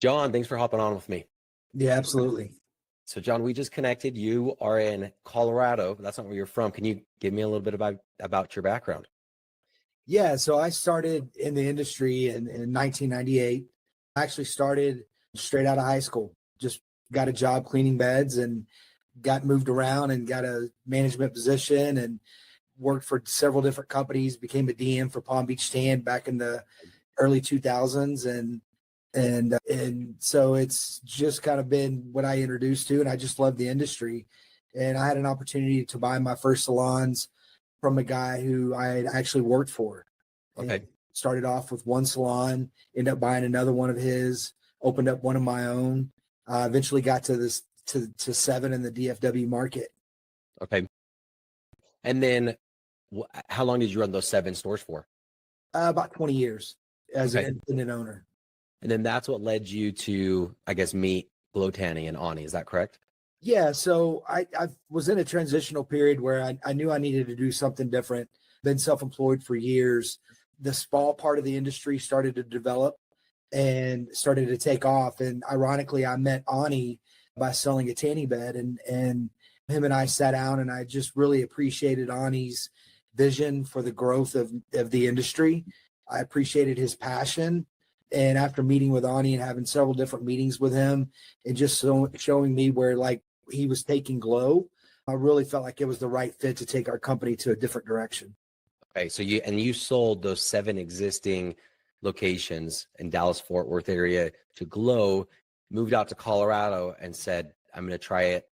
John, thanks for hopping on with me. Yeah, absolutely. So, John, we just connected. You are in Colorado. That's not where you're from. Can you give me a little bit about your background? Yeah, so I started in the industry in 1998. I actually started straight out of high school. Just got a job cleaning beds and got moved around and got a management position and worked for several different companies, became a DM for Palm Beach Tan back in the early 2000s and so it's just kind of been what I introduced to, and I just love the industry. And I had an opportunity to buy my first salons from a guy who I had actually worked for. And Okay. started off with one salon, ended up buying another one of his, opened up one of my own. Eventually got to this to seven in the DFW market. Okay. And then how long did you run those 7 stores for? About 20 years as an Okay. independent owner. And then that's what led you to, I guess, meet Glow Tanning and Ani. Is that correct? Yeah, so I was in a transitional period where I knew I needed to do something different. Been self-employed for years. The spa part of the industry started to develop and started to take off. And ironically, I met Ani by selling a tanning bed, and him and I sat down, and I just really appreciated Ani's vision for the growth of the industry. I appreciated his passion. And after meeting with Ani and having several different meetings with him and just showing me where like he was taking Glow, I really felt like it was the right fit to take our company to a different direction. Okay. So you sold those 7 existing locations in Dallas Fort Worth area to Glow, moved out to Colorado and said, I'm going to try it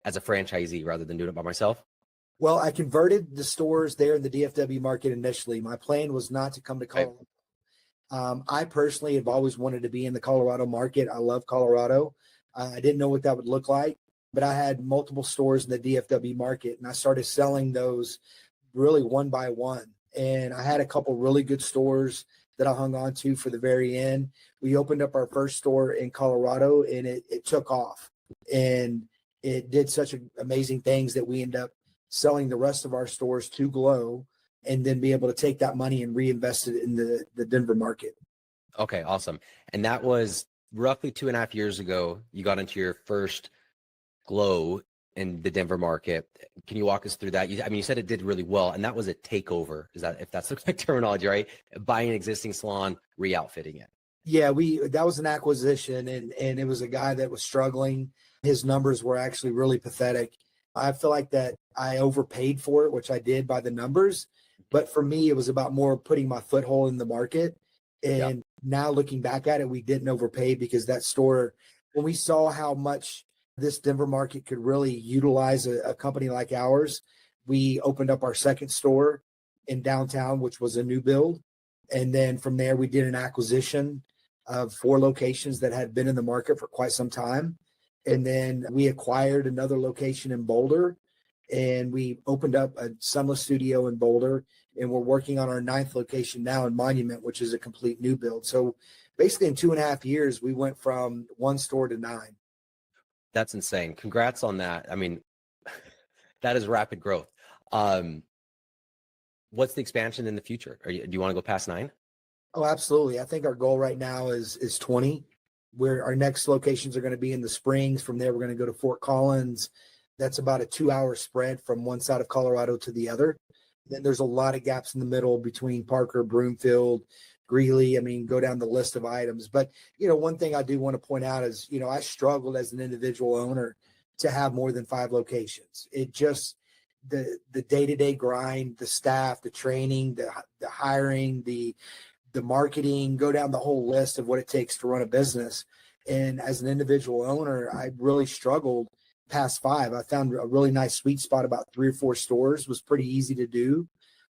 as a franchisee rather than doing it by myself. Well, I converted the stores there in the DFW market initially. My plan was not to come to Okay. Colorado. I personally have always wanted to be in the Colorado market. I love Colorado. I didn't know what that would look like, but I had multiple stores in the DFW market, and I started selling those really one by one. And I had a couple really good stores that I hung on to for the very end. We opened up our first store in Colorado, and it took off. And it did such amazing things that we ended up selling the rest of our stores to Glow and then be able to take that money and reinvest it in the Denver market. Okay, awesome. And that was roughly 2.5 years ago. You got into your first Glow in the Denver market. Can you walk us through that? You said it did really well, and that was a takeover. Is that, if that's the correct terminology, right? Buying an existing salon, re-outfitting it. Yeah, that was an acquisition, and it was a guy that was struggling. His numbers were actually really pathetic. I feel like that I overpaid for it, which I did by the numbers. But for me, it was about more putting my foothold in the market. Yeah. And now looking back at it, we didn't overpay because that store, when we saw how much this Denver market could really utilize a company like ours, we opened up our second store in downtown, which was a new build. And then from there, we did an acquisition of 4 locations that had been in the market for quite some time. And then we acquired another location in Boulder, and we opened up a Sunless Studio in Boulder, and we're working on our 9th location now in Monument, which is a complete new build. So basically in 2.5 years, we went from 1 store to 9. That's insane. Congrats on that. That is rapid growth. What's the expansion in the future? Do you want to go past 9? Oh, absolutely. I think our goal right now is 20. Where our next locations are going to be in the Springs. From there, we're going to go to Fort Collins. That's about a 2-hour spread from one side of Colorado to the other. Then there's a lot of gaps in the middle between Parker, Broomfield, Greeley. Go down the list of items. But, one thing I do want to point out is, I struggled as an individual owner to have more than 5 locations. It just, the day-to-day grind, the staff, the training, the hiring, the marketing, go down the whole list of what it takes to run a business. And as an individual owner, I really struggled past 5. I found a really nice sweet spot, about 3 or 4 stores was pretty easy to do.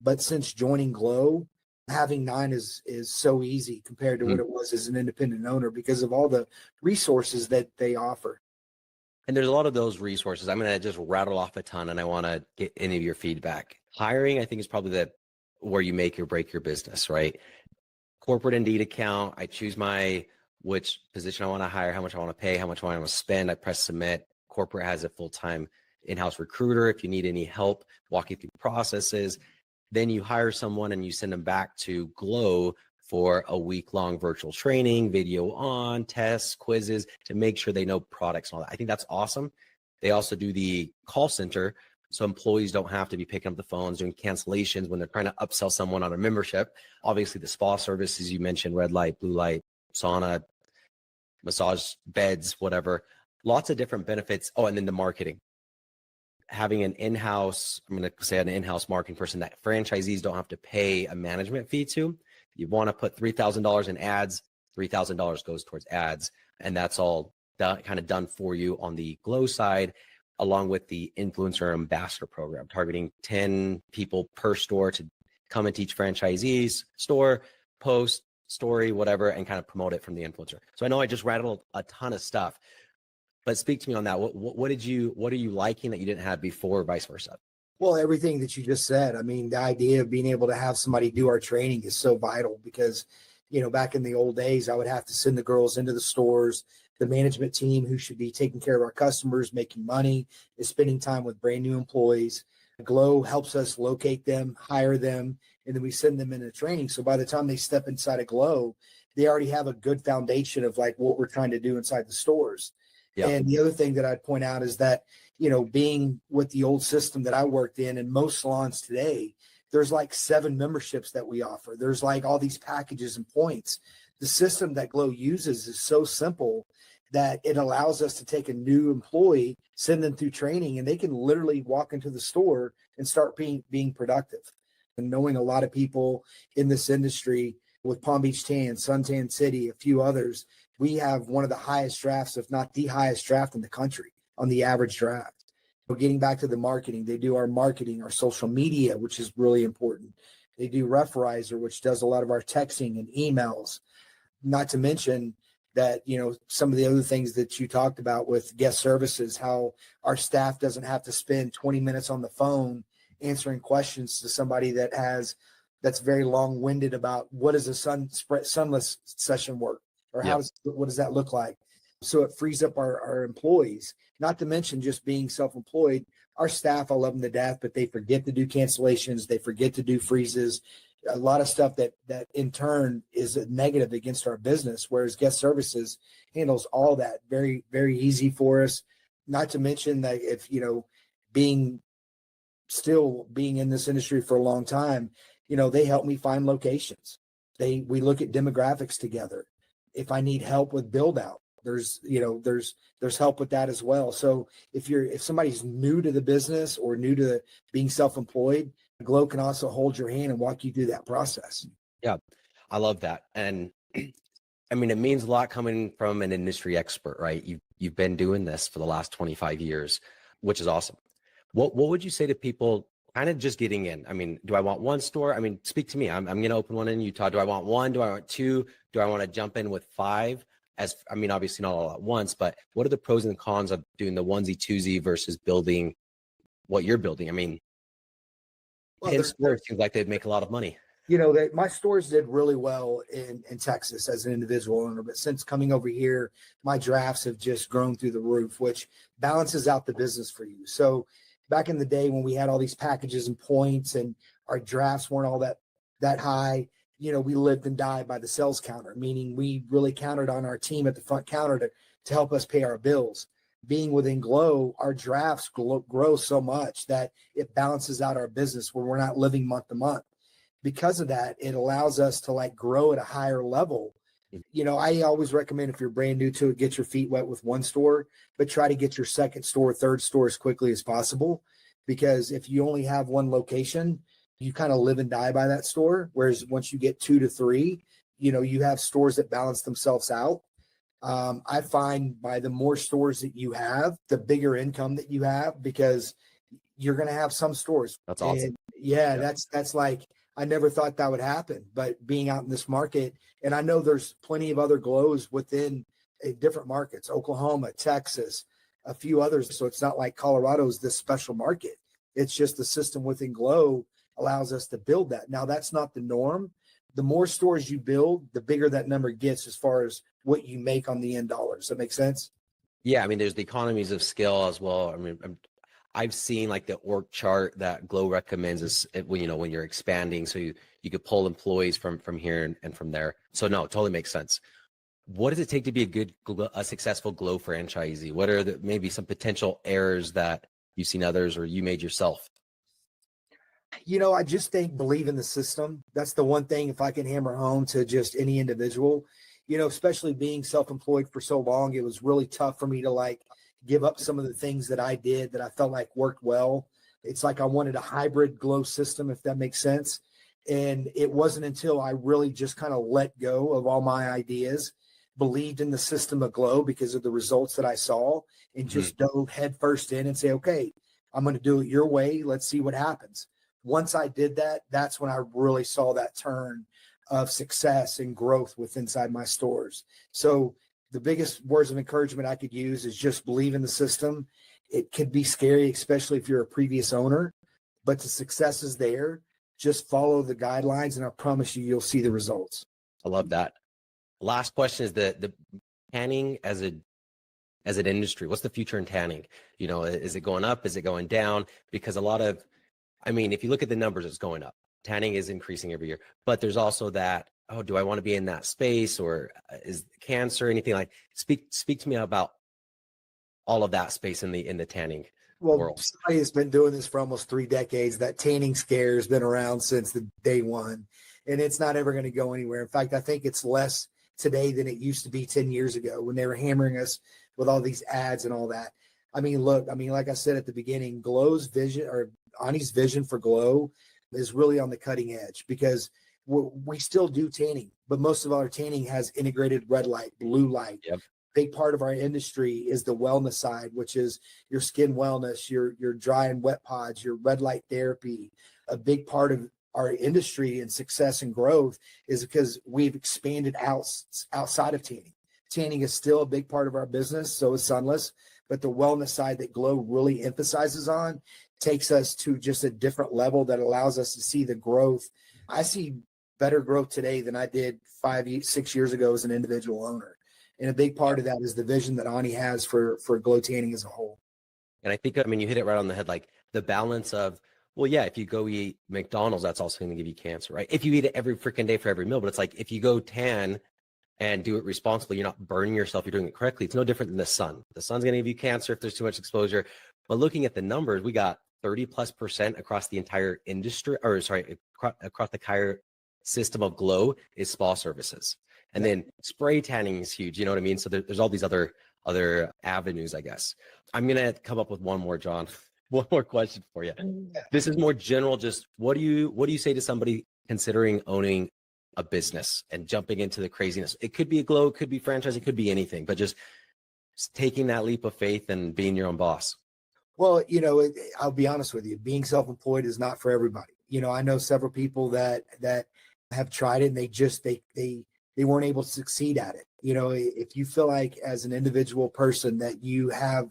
But since joining Glow, having 9 is so easy compared to what it was as an independent owner because of all the resources that they offer. And there's a lot of those resources. I'm going to just rattle off a ton, and I want to get any of your feedback. Hiring, I think, is probably where you make or break your business, right? Corporate Indeed account. I choose which position I want to hire, how much I want to pay, how much I want to spend. I press submit. Corporate has a full-time in-house recruiter. If you need any help walking through processes, then you hire someone and you send them back to Glow for a week-long virtual training, video on, tests, quizzes to make sure they know products and all that. I think that's awesome. They also do the call center, so employees don't have to be picking up the phones, doing cancellations when they're trying to upsell someone on a membership. Obviously, the spa services you mentioned, red light, blue light, sauna, massage beds, whatever. Lots of different benefits. Oh, and then the marketing. Having an in-house, I'm going to say an in-house marketing person that franchisees don't have to pay a management fee to. You want to put $3,000 in ads, $3,000 goes towards ads. And that's all kind of done for you on the Glow side, along with the influencer ambassador program, targeting 10 people per store to come and teach franchisees, store, post, story, whatever, and kind of promote it from the influencer. So I know I just rattled a ton of stuff, but speak to me on that. What are you liking that you didn't have before, or vice versa? Well, everything that you just said. I mean, the idea of being able to have somebody do our training is so vital because, back in the old days, I would have to send the girls into the stores. The management team who should be taking care of our customers, making money, is spending time with brand new employees. Glow helps us locate them, hire them, and then we send them into training. So by the time they step inside a Glow, they already have a good foundation of like what we're trying to do inside the stores. Yeah. And the other thing that I'd point out is that, being with the old system that I worked in most salons today, there's like 7 memberships that we offer. There's like all these packages and points. The system that Glow uses is so simple that it allows us to take a new employee, send them through training, and they can literally walk into the store and start being productive. And knowing a lot of people in this industry with Palm Beach Tan, Suntan City, a few others, we have one of the highest drafts, if not the highest draft in the country on the average draft. But getting back to the marketing, they do our marketing, our social media, which is really important. They do Referizer, which does a lot of our texting and emails. Not to mention that, some of the other things that you talked about with guest services, how our staff doesn't have to spend 20 minutes on the phone answering questions to somebody that's very long-winded about what does a sunless session work, or what does that look like? So it frees up our employees, not to mention just being self-employed. Our staff, I love them to death, but they forget to do cancellations. They forget to do freezes. A lot of stuff that in turn is a negative against our business, whereas guest services handles all that very, very easy for us. Not to mention that if, being in this industry for a long time, they help me find locations. We look at demographics together. If I need help with build out, there's help with that as well. So if somebody's new to the business or new to being self-employed, Glow can also hold your hand and walk you through that process. Yeah, I love that. And I mean, it means a lot coming from an industry expert, right? You've been doing this for the last 25 years, which is awesome. What would you say to people kind of just getting in? I mean, do I want one store? I mean, speak to me. I'm going to open one in Utah. Do I want one? Do I want 2? Do I want to jump in with 5? Obviously not all at once, but what are the pros and cons of doing the onesie twosie versus building what you're building? I mean, 10 stores seems like they'd make a lot of money. My stores did really well in Texas as an individual owner, but since coming over here, my drafts have just grown through the roof, which balances out the business for you. So back in the day when we had all these packages and points and our drafts weren't all that high, we lived and died by the sales counter, meaning we really counted on our team at the front counter to help us pay our bills. Being within Glow, our drafts grow so much that it balances out our business where we're not living month to month. Because of that, it allows us to grow at a higher level. I always recommend if you're brand new to it, get your feet wet with one store, but try to get your second store, third store as quickly as possible. Because if you only have one location, you kind of live and die by that store. Whereas once you get 2 to 3, you have stores that balance themselves out. I find by the more stores that you have, the bigger income that you have, because you're going to have some stores. That's awesome. And that's like, I never thought that would happen, but being out in this market, and I know there's plenty of other Glows within different markets, Oklahoma, Texas, a few others. So it's not like Colorado's this special market. It's just the system within Glow allows us to build that. Now that's not the norm. The more stores you build, the bigger that number gets as far as what you make on the end dollars. Does that make sense? Yeah. I mean, there's the economies of scale as well. I mean, I've seen like the org chart that Glow recommends is when you're expanding. So you You could pull employees from here and from there. So no, it totally makes sense. What does it take to be a successful Glow franchisee? What are maybe some potential errors that you've seen others or you made yourself? I just think believe in the system. That's the one thing, if I can hammer home to just any individual, especially being self-employed for so long, it was really tough for me to like give up some of the things that I did that I felt like worked well. It's like I wanted a hybrid Glow system, if that makes sense. And it wasn't until I really just kind of let go of all my ideas, believed in the system of Glow because of the results that I saw, and just dove head first in and say, okay, I'm going to do it your way. Let's see what happens. Once I did that, that's when I really saw that turn of success and growth with inside my stores. So the biggest words of encouragement I could use is just believe in the system. It could be scary, especially if you're a previous owner, but the success is there. Just follow the guidelines, and I promise you'll see the results. I love that. Last question is the tanning as an industry. What's the future in tanning? Is it going up? Is it going down? Because if you look at the numbers, it's going up. Tanning is increasing every year, but there's also that, oh, do I want to be in that space, or is cancer, anything like, speak to me about all of that space in the tanning world. Somebody has been doing this for almost 3 decades. That tanning scare has been around since the day one, and it's not ever going to go anywhere. In fact, I think it's less today than it used to be 10 years ago when they were hammering us with all these ads and all that. Like I said at the beginning, Glow's vision, or Ani's vision for Glow, is really on the cutting edge, because we still do tanning, but most of our tanning has integrated red light, blue light. Yep. Big part of our industry is the wellness side, which is your skin wellness, your dry and wet pods, your red light therapy. A big part of our industry and success and growth is because we've expanded outside of tanning. Tanning is still a big part of our business, so is Sunless, but the wellness side that Glow really emphasizes on takes us to just a different level that allows us to see the growth. I see better growth today than I did 5-6 years ago as an individual owner. And a big part of that is the vision that Ani has for Glow Tanning as a whole. And I think, you hit it right on the head, like the balance of, well, yeah, if you go eat McDonald's, that's also going to give you cancer, right? If you eat it every freaking day for every meal, but it's like, if you go tan and do it responsibly, you're not burning yourself, you're doing it correctly. It's no different than the sun. The sun's going to give you cancer if there's too much exposure. But looking at the numbers, we got 30+% across the entire industry, across the entire system of Glow is spa services. And then spray tanning is huge. You know what I mean? So there's all these other avenues, I guess. I'm going to come up with one more, John. One more question for you. This is more general. Just what do you say to somebody considering owning a business and jumping into the craziness? It could be a Glow, it could be franchise, it could be anything, but just taking that leap of faith and being your own boss. Well, I'll be honest with you. Being self-employed is not for everybody. I know several people that have tried it, and they weren't able to succeed at it. If you feel like as an individual person that you have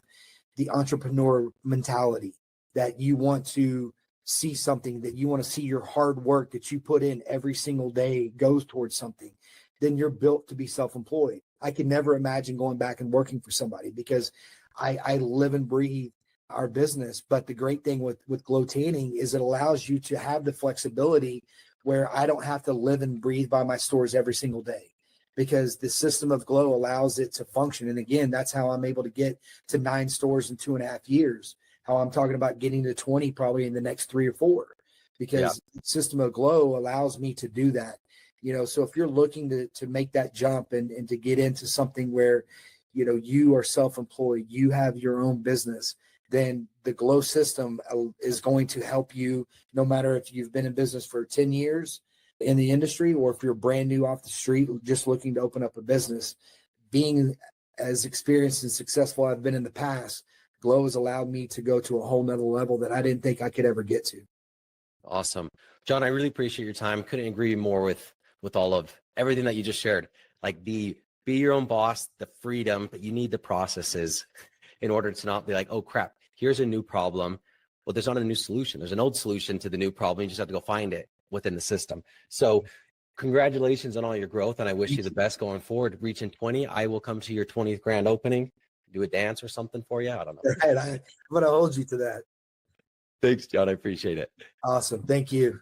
the entrepreneur mentality, that you want to see something, that you want to see your hard work that you put in every single day goes towards something, then you're built to be self-employed. I could never imagine going back and working for somebody, because I live and breathe our business. But the great thing with Glow Tanning is it allows you to have the flexibility where I don't have to live and breathe by my stores every single day, because the system of Glow allows it to function. And again, that's how I'm able to get to 9 stores in 2.5 years, how I'm talking about getting to 20 probably in the next 3 or 4, because the system of Glow allows me to do that. So if you're looking to make that jump and to get into something where, you are self-employed, you have your own business, then the Glow system is going to help you, no matter if you've been in business for 10 years in the industry, or if you're brand new off the street, just looking to open up a business. Being as experienced and successful I've been in the past, Glow has allowed me to go to a whole nother level that I didn't think I could ever get to. Awesome. John, I really appreciate your time. Couldn't agree more with all of everything that you just shared. Like be your own boss, the freedom, but you need the processes in order to not be like, oh crap, here's a new problem. Well, there's not a new solution. There's an old solution to the new problem. You just have to go find it within the system. So congratulations on all your growth, and I wish you the best going forward. Reaching 20, I will come to your 20th grand opening, do a dance or something for you. I don't know. Right, I'm going to hold you to that. Thanks, John. I appreciate it. Awesome. Thank you.